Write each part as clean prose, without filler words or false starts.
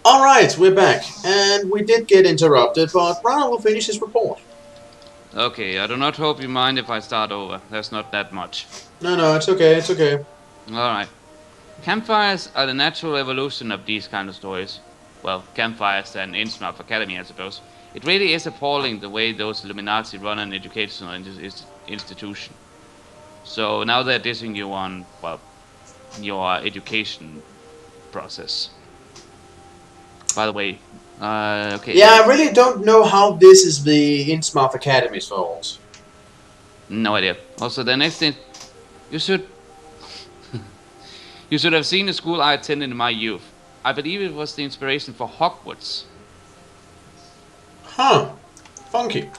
Alright, we're back. And we did get interrupted, but Ronald will finish his report. Okay, I do not hope you mind if I start over. There's not that much. No, it's okay, it's okay. Alright. Campfires are the natural evolution of these kind of stories. Well, campfires and Innsmouth Academy, I suppose. It really is appalling the way those Illuminati run an educational institution. So now they're dissing you on, well, your education process. By the way, okay. Yeah, I really don't know how this is the Innsmouth Academy's fault. No idea. Also, the next thing, you should you should have seen the school I attended in my youth. I believe it was the inspiration for Hogwarts. Huh. Funky.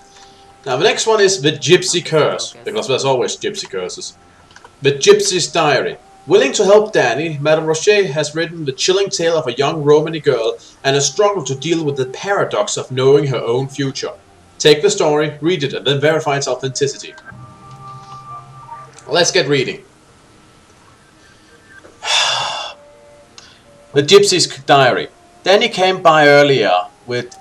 Now the next one is The Gypsy Curse, because there's always gypsy curses. The Gypsy's Diary. Willing to help Danny, Madame Rocher has written the chilling tale of a young Romany girl and a struggle to deal with the paradox of knowing her own future. Take the story, read it, and then verify its authenticity. Let's get reading. The Gypsy's Diary. Danny came by earlier with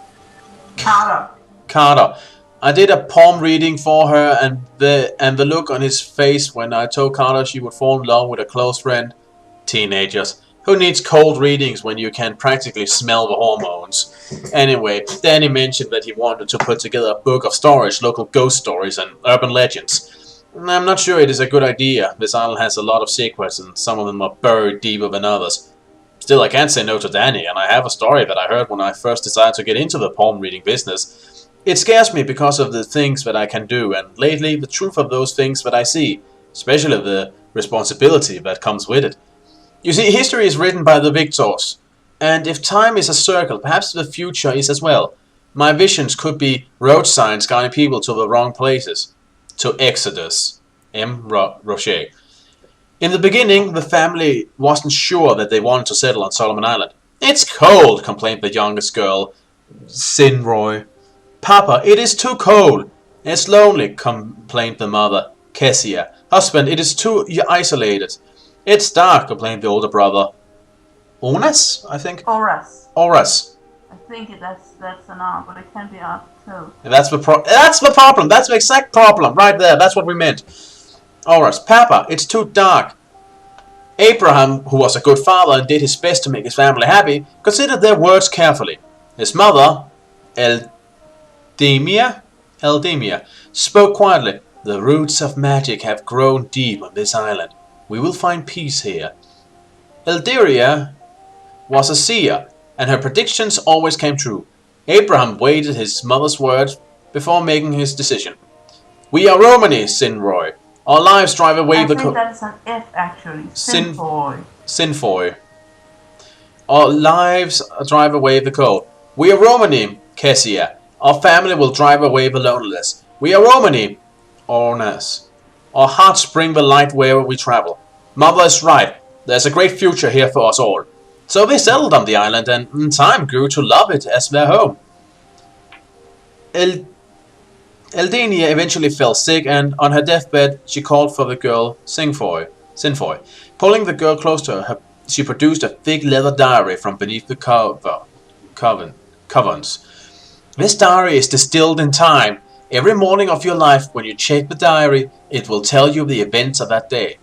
Carter. I did a palm reading for her, and the look on his face when I told Carter she would fall in love with a close friend. Teenagers. Who needs cold readings when you can practically smell the hormones? Anyway, Danny mentioned that he wanted to put together a book of stories, local ghost stories and urban legends. I'm not sure it is a good idea. This island has a lot of secrets, and some of them are buried deeper than others. Still, I can't say no to Danny, and I have a story that I heard when I first decided to get into the palm reading business. It scares me because of the things that I can do, and lately the truth of those things that I see, especially the responsibility that comes with it. You see, history is written by the victors, and if time is a circle, perhaps the future is as well. My visions could be road signs guiding people to the wrong places. To Exodus. M. Rocher. In the beginning, the family wasn't sure that they wanted to settle on Solomon Island. It's cold, complained the youngest girl, Sinroy. Papa, it is too cold. It's lonely, complained the mother, Kessia. Husband, it is too isolated. It's dark, complained the older brother. Onas, I think? Oras. I think that's an R, but it can be R too. That's the problem. That's the exact problem. Right there. That's what we meant. Oras. Papa, it's too dark. Abraham, who was a good father and did his best to make his family happy, considered their words carefully. His mother, Eldemia, spoke quietly. The roots of magic have grown deep on this island. We will find peace here. Elderia was a seer, and her predictions always came true. Abraham weighed his mother's words before making his decision. We are Romani, Sinroy. Our lives drive away the I think that is an F actually. Sinfoy. Sinfoy. Our lives drive away the cold. We are Romani, Kessia. Our family will drive away the loneliness. We are Romani, Ornas. Our hearts bring the light wherever we travel. Mother is right. There's a great future here for us all. So they settled on the island and in time grew to love it as their home. Eldenia eventually fell sick, and on her deathbed she called for the girl Sinfoy. Pulling the girl close to her, she produced a thick leather diary from beneath the covens. This diary is distilled in time. Every morning of your life, when you check the diary, it will tell you the events of that day.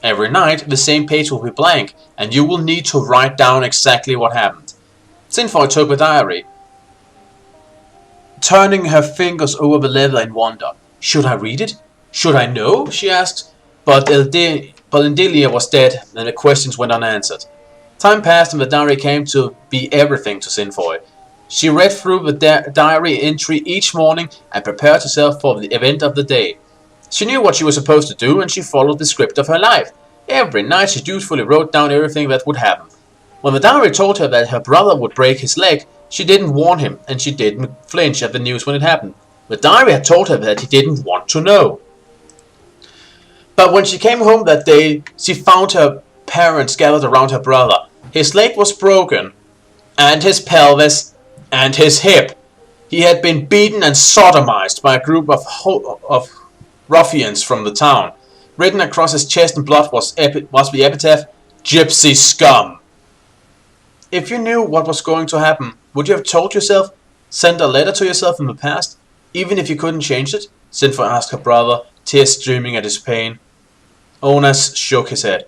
Every night, the same page will be blank, and you will need to write down exactly what happened. Sinfoy took the diary, turning her fingers over the leather in wonder. Should I read it? Should I know? She asked. But Eldelia was dead, and the questions went unanswered. Time passed, and the diary came to be everything to Sinfoy. She read through the diary entry each morning and prepared herself for the event of the day. She knew what she was supposed to do, and she followed the script of her life. Every night she dutifully wrote down everything that would happen. When the diary told her that her brother would break his leg, she didn't warn him, and she didn't flinch at the news when it happened. The diary had told her that he didn't want to know. But when she came home that day, she found her parents gathered around her brother. His leg was broken, and his pelvis, and his hip. He had been beaten and sodomized by a group of ruffians from the town. Written across his chest in blood was the epitaph, Gypsy Scum. If you knew what was going to happen, would you have told yourself? Sent a letter to yourself in the past? Even if you couldn't change it? Sinfor asked her brother, tears streaming at his pain. Onas shook his head.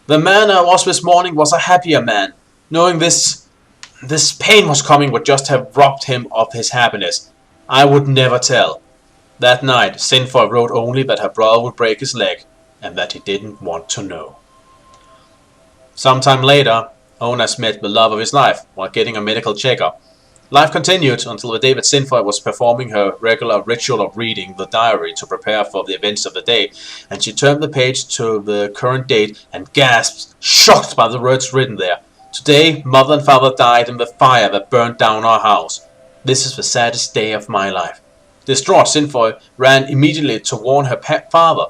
The man I was this morning was a happier man. Knowing this pain was coming would just have robbed him of his happiness. I would never tell. That night, Sinfor wrote only that her brother would break his leg, and that he didn't want to know. Sometime later, Onas met the love of his life while getting a medical checkup. Life continued until the day that Sinfor was performing her regular ritual of reading the diary to prepare for the events of the day, and she turned the page to the current date and gasped, shocked by the words written there. Today, mother and father died in the fire that burned down our house. This is the saddest day of my life. Distraught, Sinfor ran immediately to warn her father.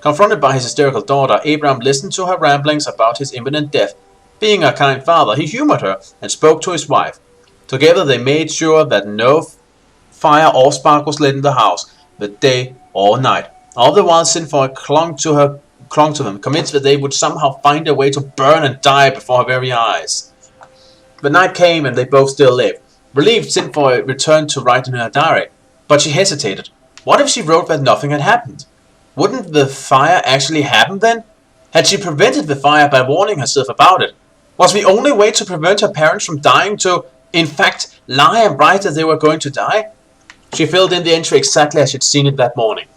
Confronted by his hysterical daughter, Abraham listened to her ramblings about his imminent death. Being a kind father, he humored her and spoke to his wife. Together they made sure that no fire or spark was lit in the house, the day or night. All the while Sinfor clung to them, convinced that they would somehow find a way to burn and die before her very eyes. The night came and they both still lived. Relieved, Sinfor returned to write in her diary, but she hesitated. What if she wrote that nothing had happened? Wouldn't the fire actually happen then? Had she prevented the fire by warning herself about it? Was the only way to prevent her parents from dying to, in fact, lie and write that they were going to die? She filled in the entry exactly as she'd seen it that morning.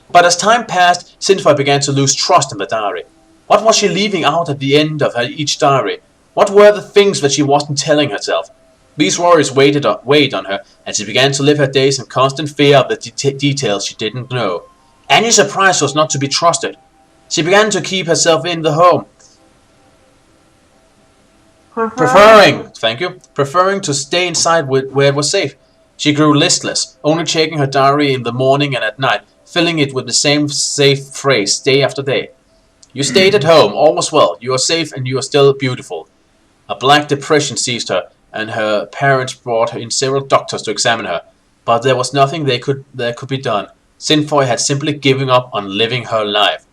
But as time passed, Sinfor began to lose trust in the diary. What was she leaving out at the end of each diary? What were the things that she wasn't telling herself? These worries weighed on her, and she began to live her days in constant fear of the details she didn't know. Any surprise was not to be trusted. She began to keep herself in the home, preferring to stay inside where it was safe. She grew listless, only checking her diary in the morning and at night, filling it with the same safe phrase day after day. You stayed at home, all was well, you are safe and you are still beautiful. A black depression seized her, and her parents brought in several doctors to examine her, but there was nothing that could be done. Sinfor had simply given up on living her life.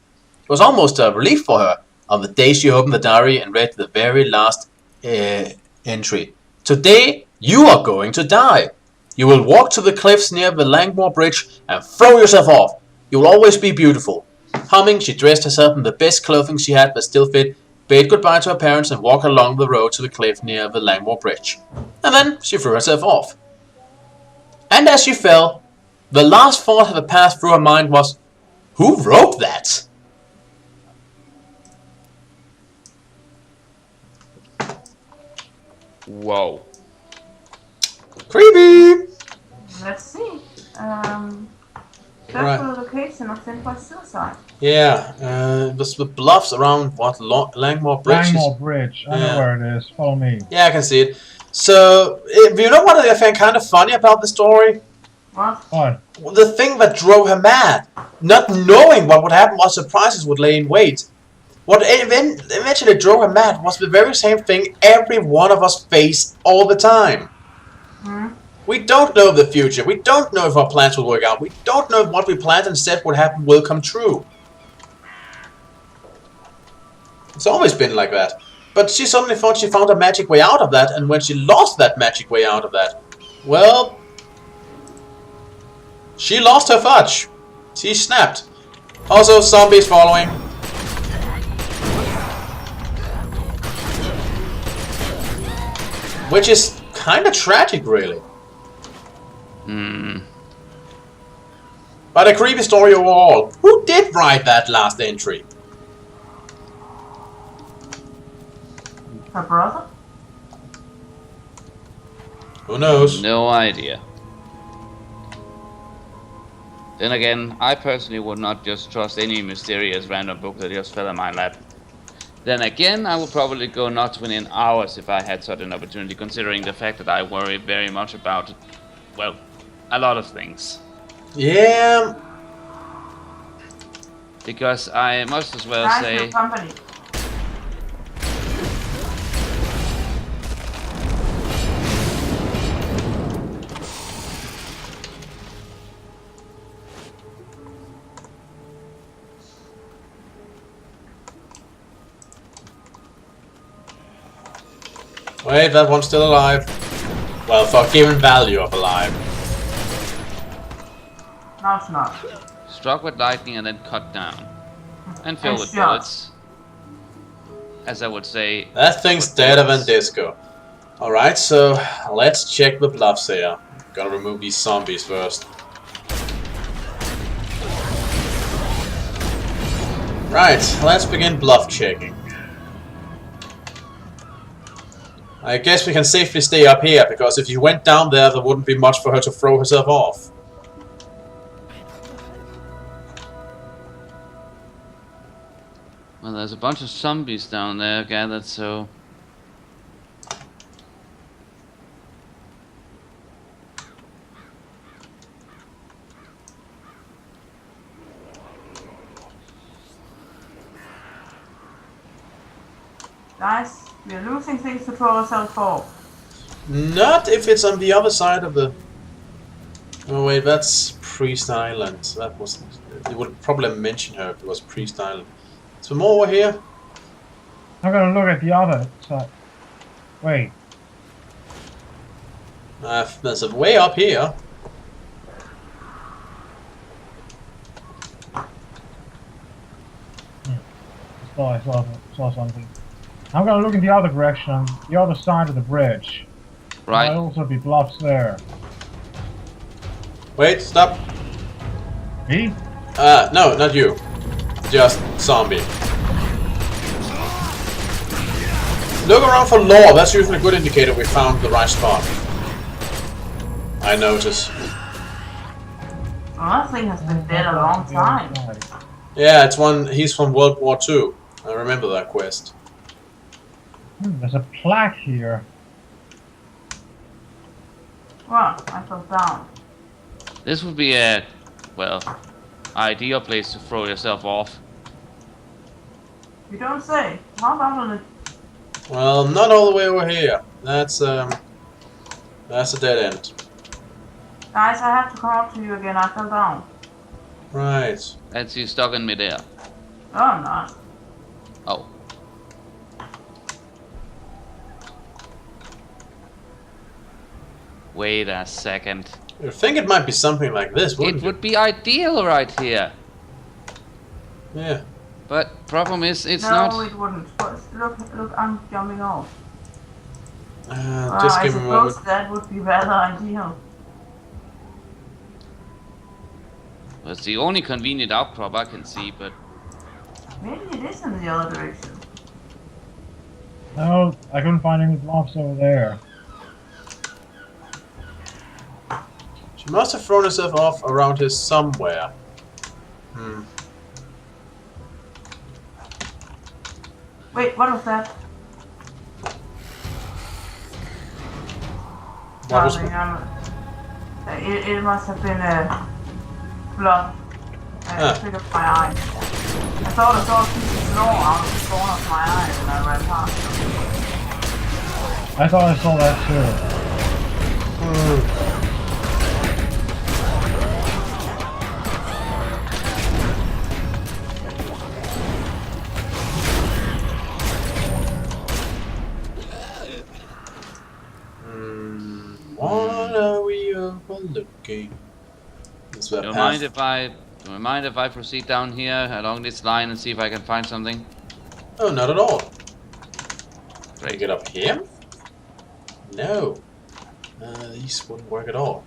It was almost a relief for her on the day she opened the diary and read the very last entry. Today, you are going to die. You will walk to the cliffs near the Langmore Bridge and throw yourself off. You will always be beautiful. Humming, she dressed herself in the best clothing she had that still fit, bade goodbye to her parents and walked along the road to the cliff near the Langmore Bridge. And then she threw herself off. And as she fell, the last thought that passed through her mind was, who wrote that? Whoa. Creepy! Let's see. Right. That's the location of Sinfor's suicide. Yeah, it was the bluffs around Langmore Bridge. Langmore Bridge. I know where it is. Follow me. Yeah, I can see it. So, you know what I find kind of funny about the story? What? The thing that drove her mad. Not knowing what would happen, what surprises would lay in wait. What eventually drove her mad was the very same thing every one of us face all the time. We don't know the future. We don't know if our plans will work out. We don't know if what we planned and said would happen will come true. It's always been like that. But she suddenly thought she found a magic way out of that, and when she lost that magic way out of that, well, she lost her fudge. She snapped. Also, zombies following. Which is kind of tragic, really. But a creepy story overall. Who did write that last entry? Her brother? Who knows? No idea. Then again, I personally would not just trust any mysterious random book that just fell in my lap. Then again, I would probably go nuts within hours if I had such an opportunity, considering the fact that I worry very much about, well, a lot of things. Yeah. Because I must as well Nice say... new company. Wait, that one's still alive. Well, for given value of alive. No, it's not. Struck with lightning and then cut down. And filled And with shot. bullets. As I would say. That thing's with deader than bullets. disco. Alright, so let's check the bluffs here. Gotta remove these zombies first. Right, let's begin bluff checking. I guess we can safely stay up here, because if you went down there, there wouldn't be much for her to throw herself off. Well, there's a bunch of zombies down there gathered, so. Guys, we're losing things to throw ourselves off. Not if it's on the other side of the... Oh wait, that's Priest Island. That was... It would probably mention her if it was Priest Island. Some more over here? I'm gonna look at the other side. Wait. There's a way up here. I saw something. I'm gonna look in the other direction, on the other side of the bridge. Right. Might also be bluffs there. Wait, stop. Me? No, not you. Just zombie. Look around for lore, that's usually a good indicator we found the right spot. I notice. Well, that thing has been dead a long time. Yeah, it's one. He's from World War II. I remember that quest. There's a plaque here. Well, I fell down. This would be a, well, ideal place to throw yourself off. You don't say. How about on the... Well, not all the way over here. That's a dead end. Guys, I have to come up to you again. I fell down. Right. That's you stuck in midair. No, I'm not. Oh. Wait a second. You think it might be something like this, wouldn't It you? would be ideal right here. Yeah. But problem is, it's No, not. it wouldn't. Look, I'm jumping off. Just I give me a moment. suppose that would be rather ideal. It's the only convenient outcrop I can see, but Maybe it is in the other direction. No, I couldn't find any bluffs over there. She must have thrown herself off around here somewhere. Wait, what was that? What was it must have been a blood. Triggered my eye. I thought I saw a piece of snow out of the corner of my eye when I ran past. I thought I saw that too. What are we overlooking? Is that do you path? mind if I proceed down here along this line and see if I can find something? Oh, not at all. Can I Great. get up here? No. These wouldn't work at all.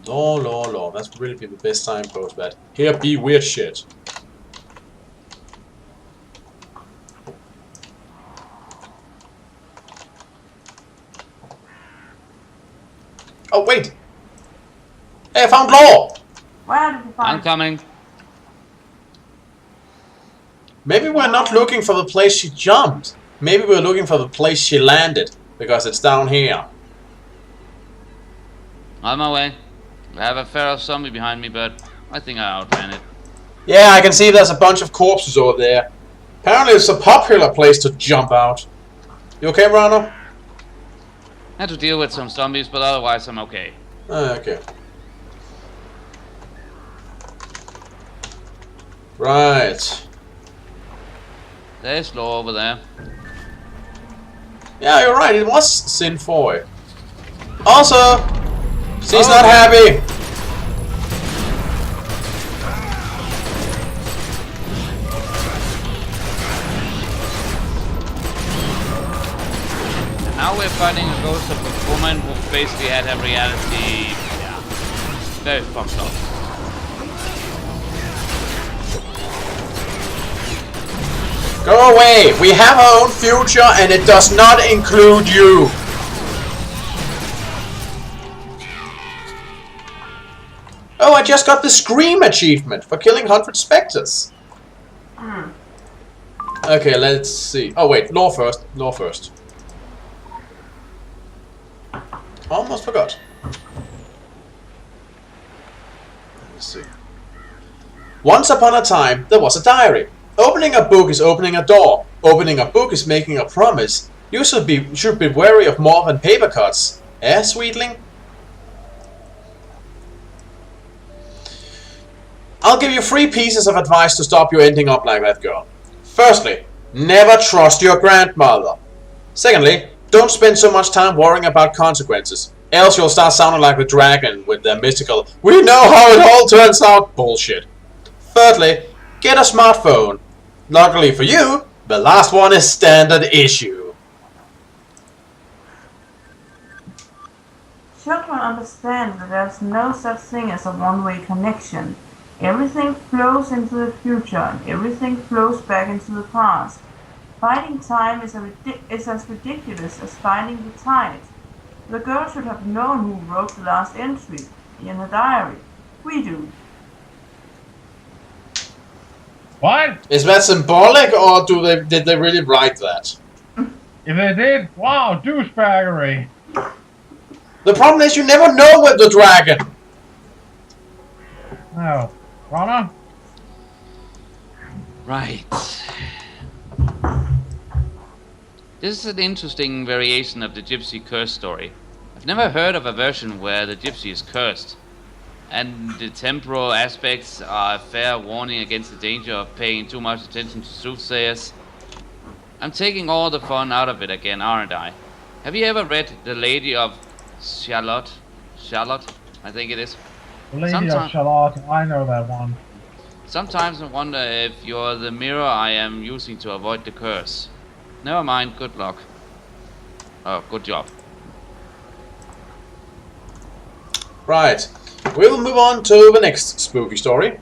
Law. That's really be the best signpost, but here be weird shit. Oh, wait! Hey, I found law! Where did you I'm find coming. Maybe we're not looking for the place she jumped. Maybe we're looking for the place she landed, because it's down here. On my way. I have a feral zombie behind me, but I think I outran it. Yeah, I can see there's a bunch of corpses over there. Apparently it's a popular place to jump out. You okay, Rana? Had to deal with some zombies, but otherwise I'm okay. Okay. Right. There's Law over there. Yeah, you're right. It was Sin 4. Also, she's not happy. Now we're fighting a ghost of a woman who basically had her reality very fucked up. Go away! We have our own future and it does not include you! Oh, I just got the Scream achievement for killing 100 specters. Okay, let's see. Oh wait, Law first. Law first. Almost forgot. Let's see. Once upon a time, there was a diary. Opening a book is opening a door. Opening a book is making a promise. You should be wary of more than paper cuts. Eh, sweetling? I'll give you 3 pieces of advice to stop you ending up like that girl. Firstly, never trust your grandmother. Secondly, don't spend so much time worrying about consequences. Else you'll start sounding like the dragon with their mystical, we know how it all turns out bullshit. Thirdly, get a smartphone. Luckily for you, the last one is standard issue. Children understand that there's no such thing as a one-way connection. Everything flows into the future and everything flows back into the past. Finding time is as ridiculous as finding the tide. The girl should have known who wrote the last entry in her diary. We do. What? Is that symbolic or did they really write that? If they did, wow, douchebaggery. The problem is you never know with the dragon. Oh, Rana? Right. This is an interesting variation of the Gypsy curse story. I've never heard of a version where the Gypsy is cursed, and the temporal aspects are a fair warning against the danger of paying too much attention to soothsayers. I'm taking all the fun out of it again, aren't I? Have you ever read The Lady of Charlotte? Charlotte, I think it is. The Lady of Charlotte, I know that one. Sometimes I wonder if you're the mirror I am using to avoid the curse. Never mind, good luck. Oh, good job. Right. We'll move on to the next spooky story.